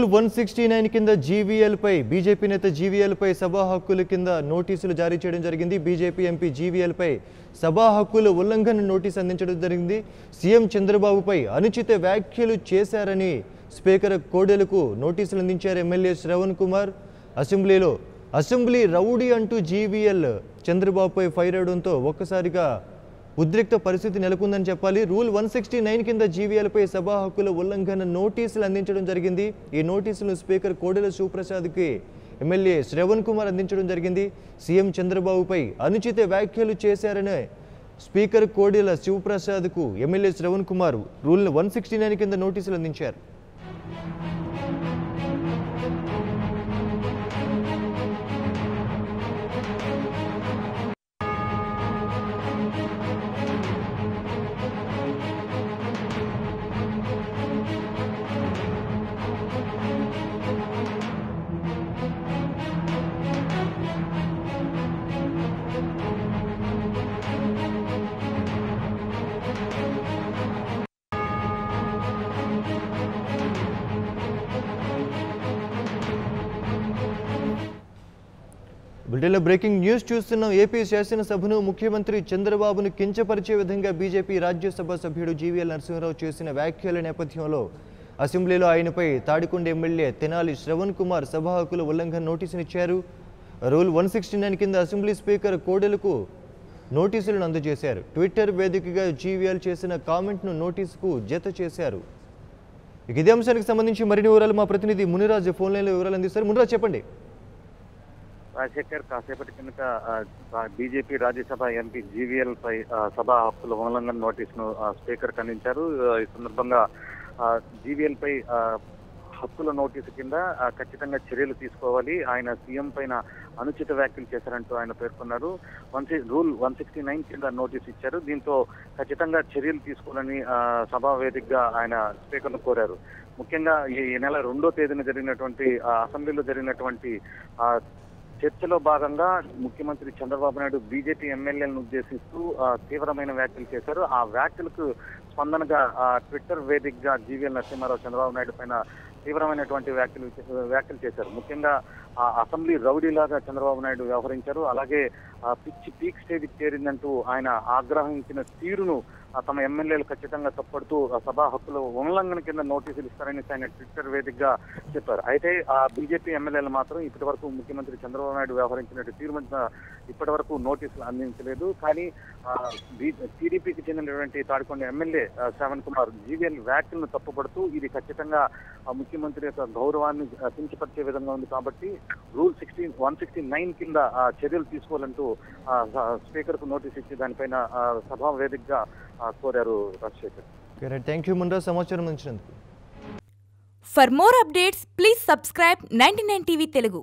169 కింద జీవీఎల్ పై బీజేపీ నేత జీవీఎల్ పై సభా హక్కుల కింద నోటీసులు జారీ చేయడం జరిగింది. బీజేపీ ఎంపీ జీవీఎల్ పై సభా హక్కుల ఉల్లంఘన నోటీసు అందించడం జరిగింది. సీఎం చంద్రబాబుపై అనుచిత వ్యాఖ్యలు చేశారని స్పీకర్ కోడెలకు నోటీసులు అందించారు MLA Shravan Kumar. Assembly rowdy అంటూ జీవీఎల్ చంద్రబాబుపై ఫైర్ అవడంతో ఒక్కసారిగా ఉద్రిక్త పరిస్థితి నెలకొందని చెప్పాలి. రూల్ 169 కింద జీవీఎల్పై సభా హక్కుల ఉల్లంఘన నోటీసులు అందించడం జరిగింది. ఈ నోటీసులను స్పీకర్ కోడెల శివప్రసాద్కి ఎమ్మెల్యే శ్రవణ్ కుమార్ అందించడం జరిగింది. సీఎం చంద్రబాబుపై అనుచిత వ్యాఖ్యలు చేశారని స్పీకర్ కోడెల శివప్రసాద్కు ఎమ్మెల్యే శ్రవణ్ కుమార్ రూల్ 169 కింద నోటీసులు అందించారు. బులెటిన్లో బ్రేకింగ్ న్యూస్ చూస్తున్నాం. ఏపీ శాసనసభను ముఖ్యమంత్రి చంద్రబాబును కించపరిచే విధంగా బీజేపీ రాజ్యసభ సభ్యుడు జీవీఎల్ నరసింహారావు చేసిన వ్యాఖ్యల నేపథ్యంలో అసెంబ్లీలో ఆయనపై తాడికొండ ఎమ్మెల్యే తెనాలి శ్రవణ్ కుమార్ సభా హక్కుల ఉల్లంఘన నోటీసునిచ్చారు. రూల్ 169 కింద అసెంబ్లీ స్పీకర్ కోడెలకు నోటీసులను అందజేశారు. ట్విట్టర్ వేదికగా జీవీఎల్ చేసిన కామెంట్ను నోటీసుకు జత చేశారు. ఇదే అంశానికి సంబంధించి మరిన్ని వివరాలు మా ప్రతినిధి మునిరాజు ఫోన్ లైన్లో వివరాలు అందిస్తారు. మునిరాజు చెప్పండి. రాజశేఖర్ కాసేపటి కిందట బీజేపీ రాజ్యసభ ఎంపీ జీవీఎల్ పై సభా హక్కుల ఉల్లంఘన నోటీసును స్పీకర్ అందించారు. ఈ సందర్భంగా జీవీఎల్ పై హక్కుల నోటీసు కింద ఖచ్చితంగా చర్యలు తీసుకోవాలి, ఆయన సీఎం పైన అనుచిత వ్యాఖ్యలు చేశారంటూ ఆయన పేర్కొన్నారు. రూల్ 169 కింద నోటీసు ఇచ్చారు. దీంతో ఖచ్చితంగా చర్యలు తీసుకోవాలని సభా వేదికగా ఆయన స్పీకర్ను కోరారు. ముఖ్యంగా ఈ నెల 2వ తేదీన జరిగినటువంటి అసెంబ్లీలో జరిగినటువంటి చర్చలో భాగంగా ముఖ్యమంత్రి చంద్రబాబు నాయుడు బీజేపీ ఎమ్మెల్యేలను ఉద్దేశిస్తూ తీవ్రమైన వ్యాఖ్యలు చేశారు. ఆ వ్యాఖ్యలకు స్పందనగా ట్విట్టర్ వేదికగా జీవీఎల్ నరసింహారావు చంద్రబాబు నాయుడు పైన తీవ్రమైనటువంటి వ్యాఖ్యలు చేశారు. ముఖ్యంగా అసెంబ్లీ రౌడీలాగా చంద్రబాబు నాయుడు వ్యవహరించారు. అలాగే పిచ్చి పీక్ స్టేజ్కి చేరిందంటూ ఆయన ఆగ్రహించిన తీరును తమ ఎమ్మెల్యేలు ఖచ్చితంగా తప్పడుతూ సభా హక్కుల ఉల్లంఘన కింద నోటీసులు ఇస్తారని ఆయన ట్విట్టర్ వేదికగా చెప్పారు. అయితే ఆ బీజేపీ ఎమ్మెల్యేలు మాత్రం ఇప్పటి వరకు ముఖ్యమంత్రి చంద్రబాబు నాయుడు వ్యవహరించినట్టు తీరు మీద ఇప్పటి వరకు నోటీసులు అందించలేదు. కానీ టీడీపీకి చెందినటువంటి తాడికొండ ఎమ్మెల్యే శ్రవణ్ కుమార్ జీవీఎల్ వ్యాఖ్యలను తప్పుపడుతూ ఇది ఖచ్చితంగా ముఖ్యమంత్రి యొక్క గౌరవాన్ని కించపరిచే విధంగా ఉంది కాబట్టి రూల్ 169 కింద చర్యలు తీసుకోవాలంటూ స్పీకర్ కు నోటీస్ ఇచ్చి దానిపైన సభా వేదికగా కోరారు. రాజశేఖర్, థ్యాంక్ యూ ముందు సమాచారం అందించినందుకు. For more updates, please subscribe 99 TV Telugu.